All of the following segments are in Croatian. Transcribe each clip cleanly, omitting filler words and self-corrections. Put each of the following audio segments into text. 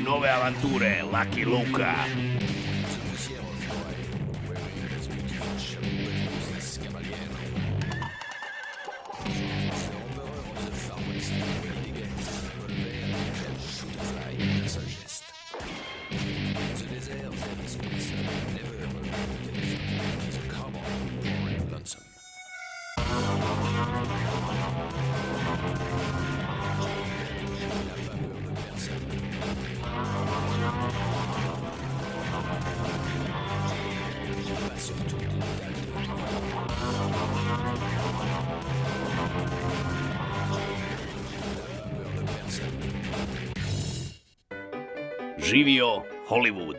nove avanture Lucky Lukea. Živio Hollywood.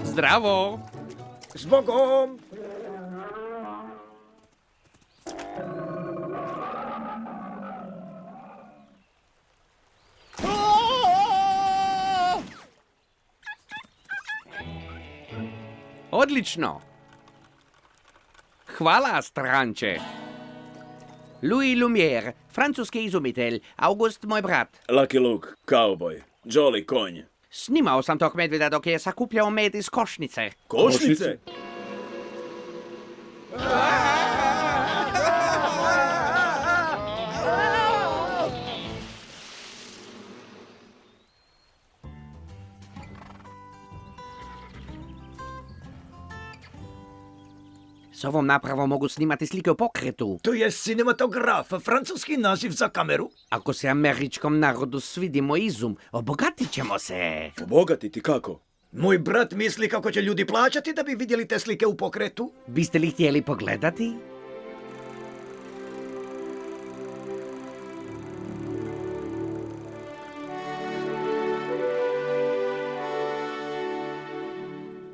Zdravo! Zbogom! Odlično! Hvala, stranče! Louis Lumière, francuski izumitelj, August moj brat. Lucky Luke, kauboj, Jolly, konj. Snimao sam tog medvjeda dok je sakupljao med iz košnice. Košnice? S ovom napravom mogu snimati slike u pokretu. To je cinematograf, francuski naziv za kameru. Ako se američkom narodu svidi moj izum, obogatit ćemo se. Obogatiti kako? Moj brat misli kako će ljudi plaćati da bi vidjeli te slike u pokretu. Biste li htjeli pogledati?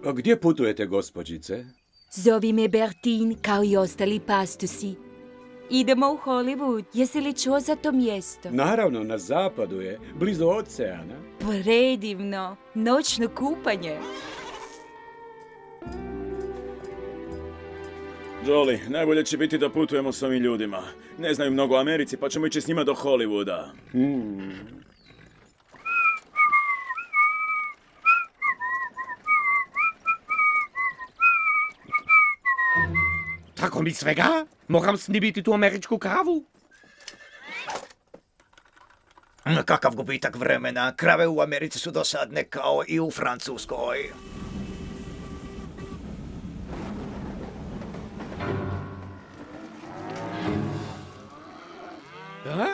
A gdje putujete, gospođice? Zovi me Bertin kao i ostali pastusi. Idemo u Hollywood. Jesi li čuo za to mjesto? Naravno, na zapadu je, blizu oceana. Predivno. Noćno kupanje. Jolly, najbolje će biti da putujemo s ovim ljudima. Ne znaju mnogo o Americi, pa ćemo ići s njima do Hollywooda. Tako mi svega? Moram snibiti tu američku kravu? Kakav gubitak vremena. Krave u Americi su dosadne kao i u Francuskoj. A?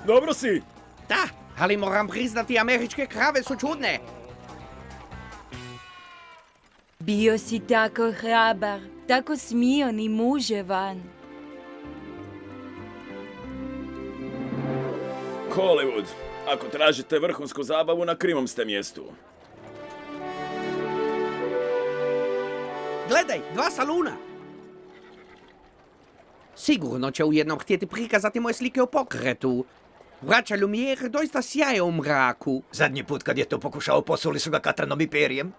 Dobro si! Da, ali moram priznati, američke krave su čudne. Bio si tako hrabar, tako smion i muževan. Hollywood. Ako tražite vrhunsku zabavu, na krivom ste mjestu. Gledaj, 2 saluna. Sigurno će ujednom htjeti prikazati moje slike u pokretu. Braća Lumière doista sjaje u mraku. Zadnji put kad je to pokušao, posuli su ga katranom i perjem.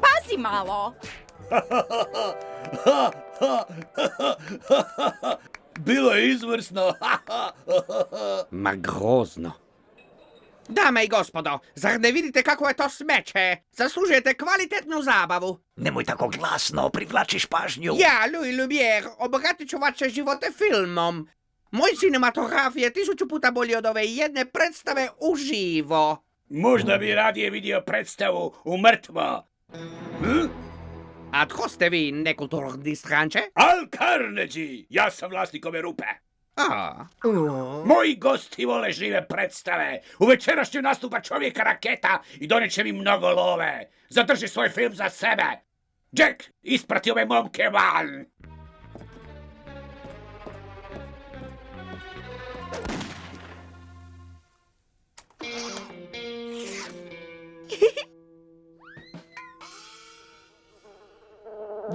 Pazi malo! Bilo je izvrsno. Ma grozno. Dame i gospodo, zar ne vidite kako je to smeće? Zaslužujete kvalitetnu zabavu. Nemoj tako glasno, privlačiš pažnju. Ja, Louis Lumière, obogatit ću vaše živote filmom. Moj cinematograf je 1000 puta bolji od ove jedne predstave uživo. Možda bi radije vidio predstavu u mrtvo. A tko ste vi, nekulturni stranče? Al Carnegie, ja sam vlasnik ove rupe. A, Moji gosti vole žive predstave. U večerašnju nastupa čovjeka raketa i donijet će mi mnogo love. Zadrži svoj film za sebe. Jack, isprati ove momke van.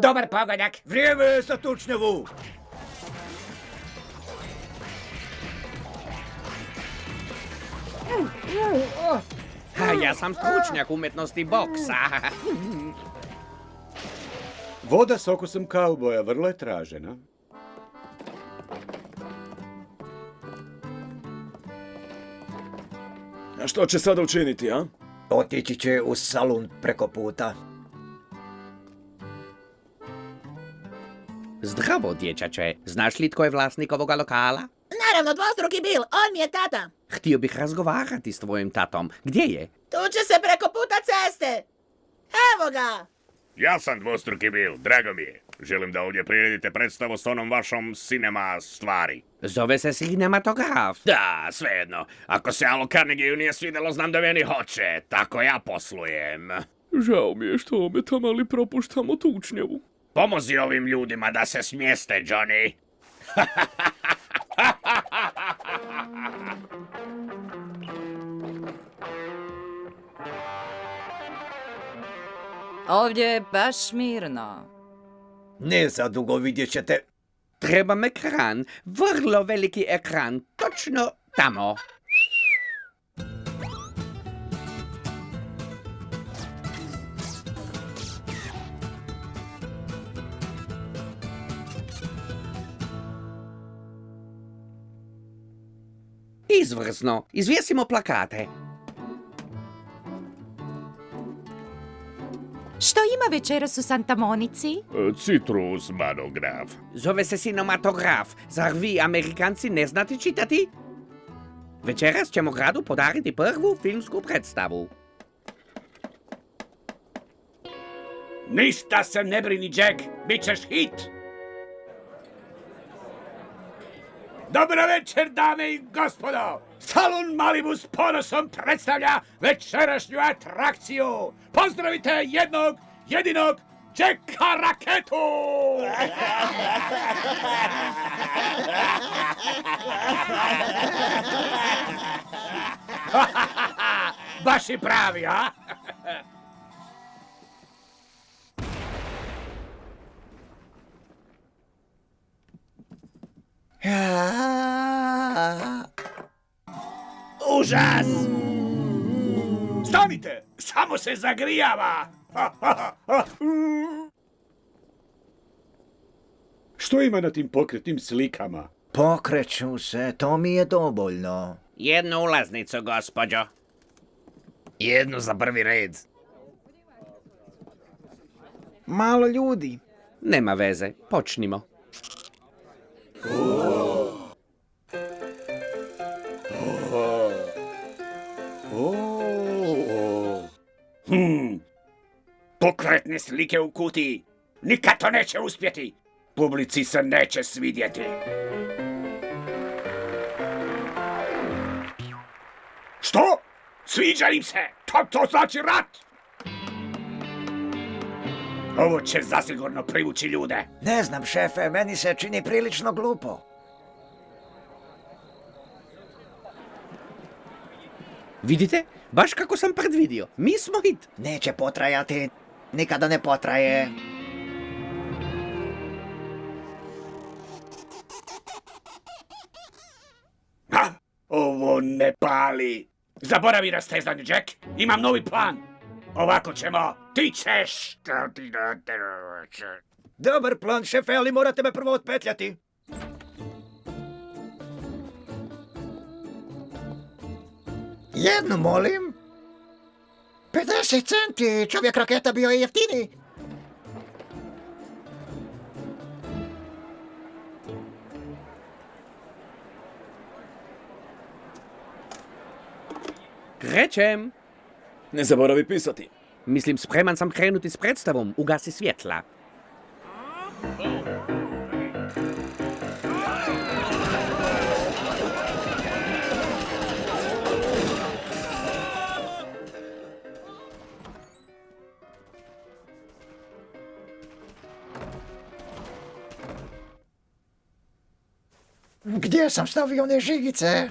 Dobar pogodak. Vrijeme je za tučnjavu. Ja sam stručnjak umjetnosti boksa. Voda s okusom kauboja vrlo je tražena. A što će sada učiniti, a? Otići će u salun preko puta. Zdravo, dječače. Znaš li tko je vlasnik ovoga lokala? Naravno, dvostruki bil, on mi je tata. Htio bih razgovarati s tvojim tatom. Gdje je? Tuče se preko puta ceste. Evo ga. Ja sam dvostruki bil, drago mi je. Želim da ovdje priredite predstavu s onom vašom sinema stvari. Zove se sinematograf. Da, svejedno. Ako se Alo Carnegiju nije svidjelo, znam da meni hoće. Tako ja poslujem. Žao mi je što ometam, ali propuštamo tučnjavu. Pomozi ovim ljudima da se smjeste, Johnny. Ovdje je baš mirno. Ne zadugo vidjet ćete. Trebam ekran. Vrlo veliki ekran. Točno tamo. Izvrsno. Izvjesimo plakate. Što ima večeras u Santa Monici? Citrus manograf. Zove se sinematograf. Zar vi, Amerikanci, ne znate čitati? Večeras ćemo gradu podariti prvu filmsku predstavu. Ništa se ne brini, Jack. Bićeš hit. Dobro večer, dame i gospodo! Salon Malibu s ponosom predstavlja večerašnju atrakciju! Pozdravite jednog, jedinog Jacka Raketu! Baš i pravi, a? Užas! Stanite! Samo se zagrijava! Što ima na tim pokretnim slikama? Pokreću se, to mi je dovoljno. Jednu ulaznicu, gospođo. Jednu za prvi red. Malo ljudi. Nema veze, počnimo. Pokretne slike u kutiji. Nikad to neće uspjeti. Publici se neće svidjeti. Što? Sviđa im se. To znači rat. Ovo će zasigurno privući ljude. Ne znam, šefe, meni se čini prilično glupo. Vidite? Baš kako sam predvidio. Mi smo hit. Neće potrajati. Nikada ne potraje. Ha? Ovo ne pali. Zaboravi rastezanje, Jack. Imam novi plan. Ovako ćemo. Ti ćeš. Dobar plan, šefe, ali morate me prvo otpetljati. Jednu, molim. 50 centi, čovjek raketa bio je jeftini. Krećem. Ne zaboravi pisati. Mislim, spreman sam krenuti s predstavom. Ugasi svjetla. Gdje sam stavio one žigice?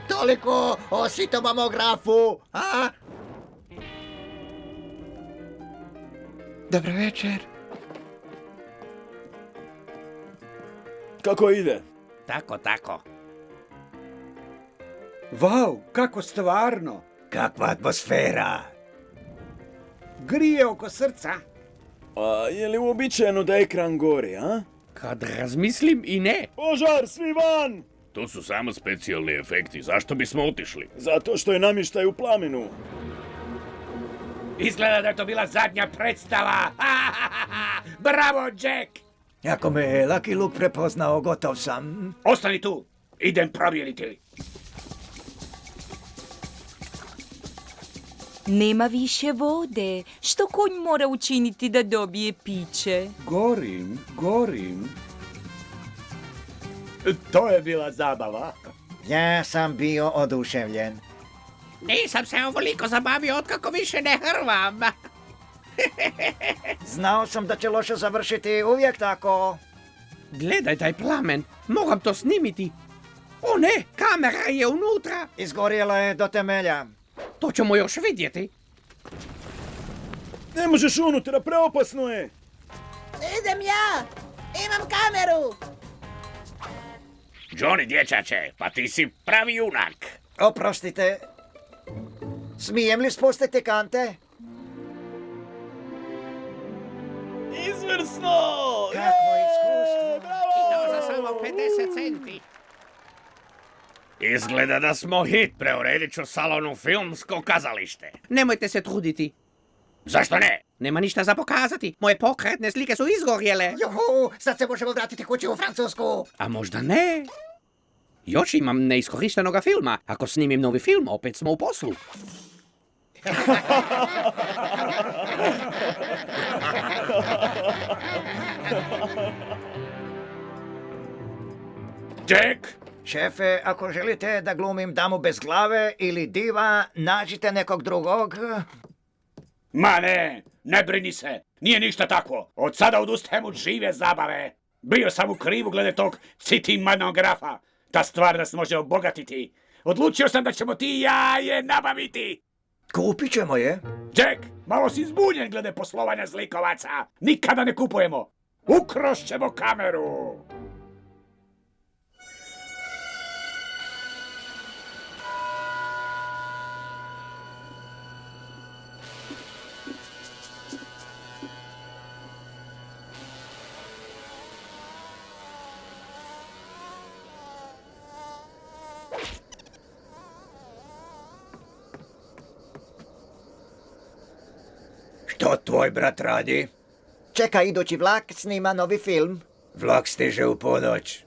Toliko o sitomamografu, a? Dobro večer. Kako ide? Tako, tako. Vau, kako stvarno. Kakva atmosfera. Grije oko srca. A je li uobičajeno da ekran gori, a? Kad razmislim i ne. Požar, svi van! To su samo specijalni efekti, zašto bismo otišli? Zato što je namještaj u plamenu. Izgleda da je to bila zadnja predstava. Bravo, Jack! Ako me je Lucky Luke prepoznao, gotov sam. Ostani tu. Idem provjeriti. Nema više vode. Što konj mora učiniti da dobije piće? Gorim. To je bila zabava. Ja sam bio oduševljen. Nisam se ovoliko zabavio otkako više ne hrvam. Znao sam da će loše završiti, uvijek tako. Gledaj taj plamen, mogam to snimiti. O ne, kamera je unutra. Izgorjela je do temelja. To ćemo još vidjeti. Ne možeš unutra, preopasno je! Idem ja! Imam kameru! Johnny, dječače, pa ti si pravi junak. Oprostite. Smijem li spustiti kante? Izvrsno! Kakvo iskustvo. I to za samo 50 centi. Izgleda da smo hit, preuredit ću salonu filmsko kazalište. Nemojte se truditi. Zašto ne? Nema ništa za pokazati. Moje pokretne slike su izgorjele. Juhu, sad se možemo vratiti kući u Francusku. A možda ne. Još imam neiskorištenoga filma. Ako snimim novi film, opet smo u poslu. Jack! Šefe, ako želite da glumim damu bez glave ili diva, nađite nekog drugog. Ma ne brini se. Nije ništa takvo. Od sada odustajem od žive zabave. Bio sam u krivu glede tog citimanografa. Ta stvar nas može obogatiti. Odlučio sam da ćemo ti i ja je nabaviti. Kupit ćemo je. Jack, malo si zbunjen glede poslovanja zlikovaca. Nikada ne kupujemo. Ukrošćemo kameru. Što tvoj brat radi? Čeka idući vlak, snima novi film. Vlak stiže u ponoć.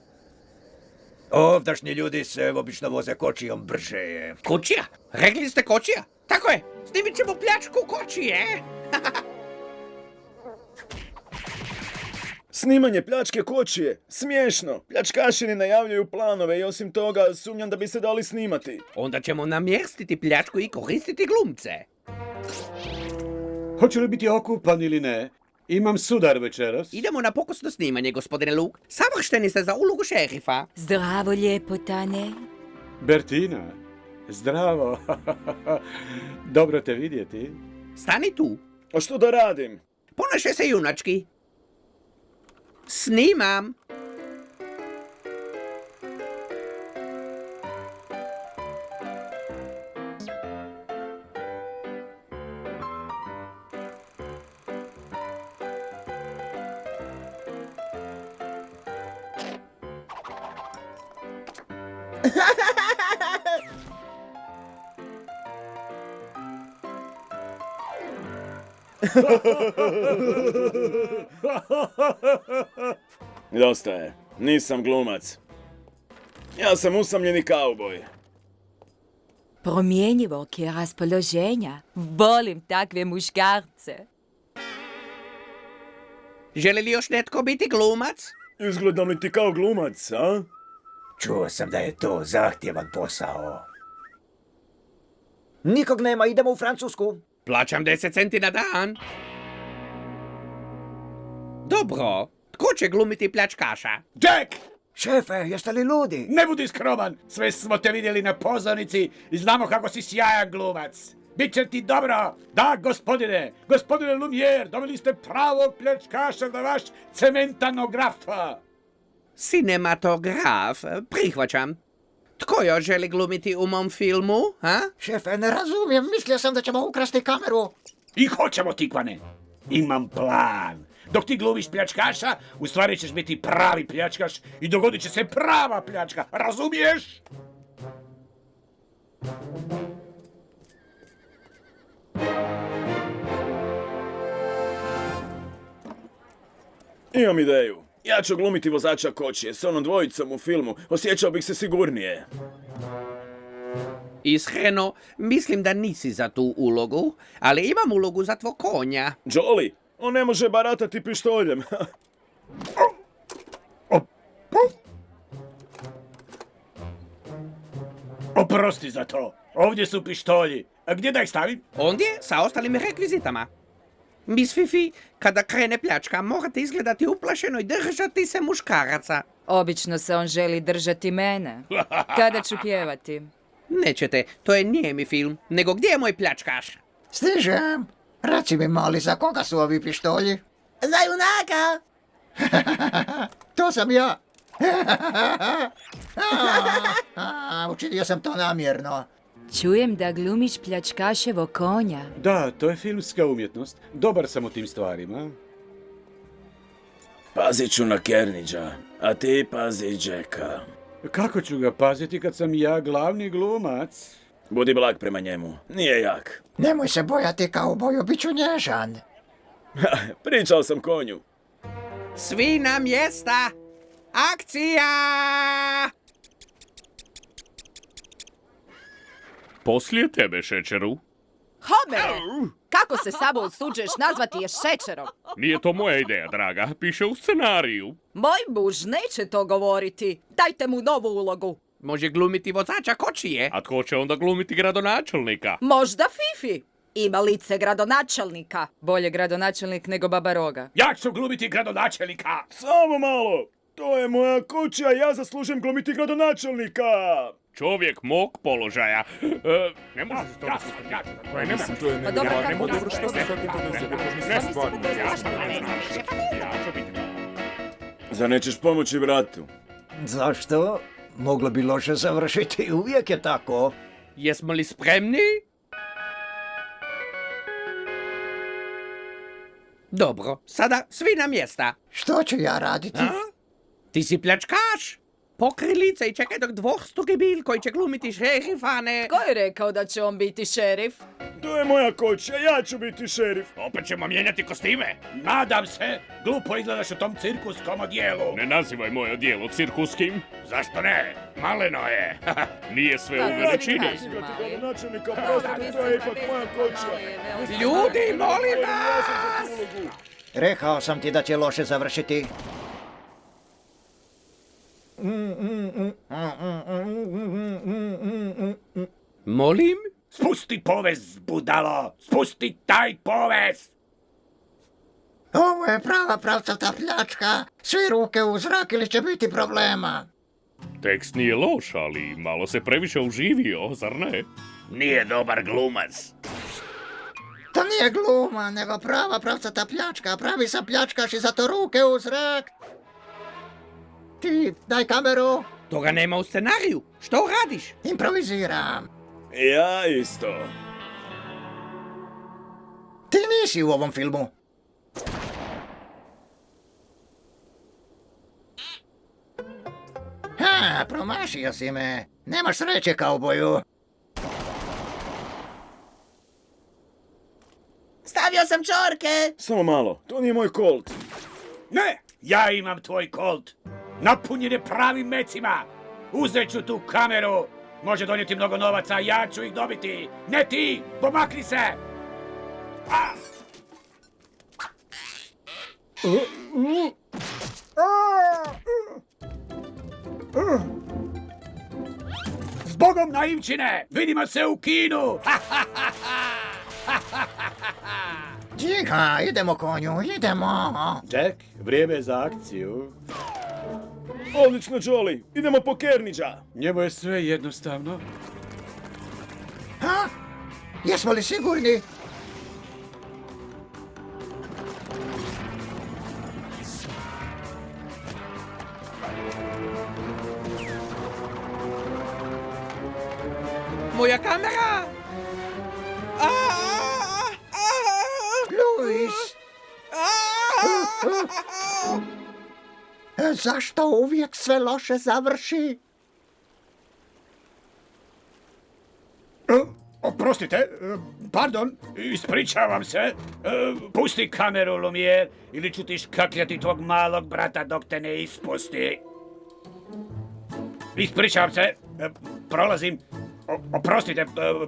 Ovdašnji ljudi se obično voze kočijom, brže je. Kočija? Rekli ste kočija? Tako je. Snimit ćemo pljačku kočije. Snimanje pljačke kočije. Smiješno. Pljačkaši ne najavljuju planove i osim toga sumnjam da bi se dali snimati. Onda ćemo namjestiti pljačku i koristiti glumce. Hoće li biti okupan ili ne? Imam sudar večeras. Idemo na pokusno snimanje, gospodine Luke. Savršteni ste za ulogu šerifa. Zdravo, ljepotane. Bertina, zdravo. Dobro te vidjeti. Stani tu. A što da radim? Ponašaj se junački. Snimam. Dosta je. Nisam glumac. Ja sam usamljeni kauboj. Promjenjivog je raspoloženja. Volim takve muškarce. Želi li još netko biti glumac? Izgledam li ti kao glumac, a? Čuo sam da je to zahtjevan posao. Nikog nema, idemo u Francusku. Plaćam 10 centi na dan. Dobro. Tko će glumiti pljačkaša? Jack! Šefe, jeste li ludi? Ne budi skroman, sve smo te vidjeli na pozornici i znamo kako si sjajan glumac. Biće ti dobro. Da, gospodine Lumière, dobili ste pravog pljačkaša za vaš cementanograf. Cinematograf, prihvaćam. Tko još želi glumiti u mom filmu, ha? Šefe, ne razumijem, mislio sam da ćemo ukrasti kameru. I hoćemo, Tikvane. Imam plan. Dok ti glumiš pljačkaša, u stvari ćeš biti pravi pljačkaš i dogodit će se prava pljačka. Razumiješ? Imam ideju. Ja ću glumiti vozača kočije, s onom dvojicom u filmu. Osjećao bih se sigurnije. Iskreno, mislim da nisi za tu ulogu, ali imam ulogu za tvoj konja. Jolly, on ne može baratati pištoljem. Oprosti za to. Ovdje su pištolji. A gdje da ih stavim? Ondje sa ostalim rekvizitama. Miss Fifi, kada krene pljačka, morate izgledati uplašeno i držati se muškaraca. Obično se on želi držati mene. Kada ću pjevati? Nećete, to je nijemi film, nego gdje je moj pljačkaš? Stižem. Reci mi, mali, za koga su ovi pištolji? Za junaka! To sam ja. Učinio sam to namjerno. Čujem da glumiš pljačkaševo konja. Da, to je filmska umjetnost. Dobar sam u tim stvarima. Pazit ću na Kernidža, a ti pazi Jacka. Kako ću ga paziti kad sam ja glavni glumac? Budi blag prema njemu, nije jak. Nemoj se bojati, kauboju, bit ću nježan. Pričao sam konju. Svi na mjesta! Akcija! Poslije tebe, šećeru. Homere! Kako se samo usuđuješ nazvati je šećerom? Nije to moja ideja, draga. Piše u scenariju. Moj muž neće to govoriti. Dajte mu novu ulogu. Može glumiti vozača kočije. A tko će onda glumiti gradonačelnika? Možda Fifi. Ima lice gradonačelnika. Bolje gradonačelnik nego baba Roga. Ja ću glumiti gradonačelnika. Samo malo! To je moja kuća, ja zaslužujem glumiti gradonačelnika! Čovjek mog položaja. Ne može se to Pa dobro, kako što se Zar nećeš pomoći bratu? Zašto? Moglo bi loše završiti, uvijek je tako. Jesmo li spremni? Dobro, sada svi na mjesta. Što ću ja raditi? Ti si pljačkaš. Pokri lice i čekaj dok dvostruki bil koji će glumiti šerifane. Ko je rekao da će on biti šerif? To je moja koća, ja ću biti šerif. Opet ćemo mijenjati kostime. Nadam se, glupo izgledaš u tom cirkuskom odijelu. Ne nazivaj moje odijelo cirkuskim. Zašto ne? Maleno je. Nije sve u veličini. Gradonačelnika, prostite, to je ipak moja koća. Ljudi, molim vas! Rekao sam ti da će loše završiti. Molim? Spusti povez, budalo! Spusti taj povez! Ovo je prava pravcata pljačka. Svi ruke u zrak ili će biti problema. Tekst nije loš, ali malo se previše uživio, zar ne? Nije dobar glumac. To nije gluma, nego prava pravcata pljačka. Pravi sam pljačkaš i zato ruke u zrak. Ti, daj kameru. Toga nema u scenariju. Što radiš? Improviziram. Ja isto. Ti nisi u ovom filmu. Ha, promašio si me. Nemaš sreće, kauboju. Stavio sam čorke! Samo malo, to nije moj Colt. Ne, ja imam tvoj Colt. Napunjen je pravim mecima. Uzet ću tu kameru. Može donijeti mnogo novaca, a ja ću ih dobiti. Ne ti, pomakni se. Zbogom naivčine, vidimo se u kinu. Džiga, idemo konju, idemo. Jack, vrijeme je za akciju. Odlično, Jolly. Idemo po Kerniđa. Njemu je sve jednostavno. Ha? Jesmo li sigurni? Moja kamera! Luis! Zašto uvijek sve loše završi? Oprostite, pardon, ispričavam se. Pusti kameru, Lumijer, ili ću ti škakljati tvog malog brata dok te ne ispusti. Ispričavam se, prolazim. Oprostite,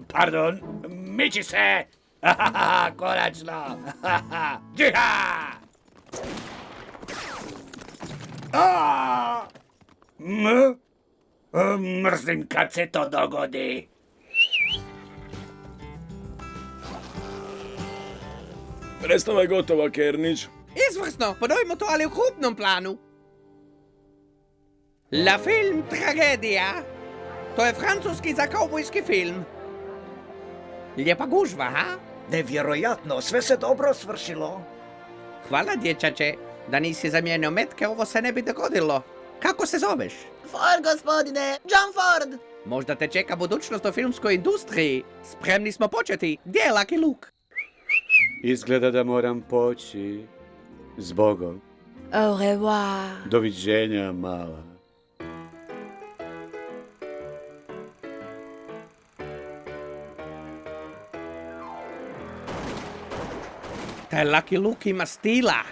pardon, miči se! Konačno! Džiha! Mrzim kad se to dogodi. Predstava je gotova, Kernić. Izvrsno, ponovimo to, ali u krupnom planu. La film tragedija. To je francuski za kaubojski film. Lijepa gužva, ha? Nevjerojatno, sve se dobro svršilo. Hvala, dječače. Da nisi zamijenio metke, ovo se ne bi dogodilo. Kako se zoveš? Ford, gospodine, John Ford. Možda te čeka budućnost u filmskoj industriji. Spremni smo početi. Gdje je Lucky Luke? Izgleda da moram poći. Zbogom. Au revoir. Doviđenja, mala. Taj Lucky Luke ima stila.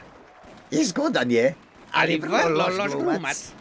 I zgodan je, Ali vrlo loš glumac.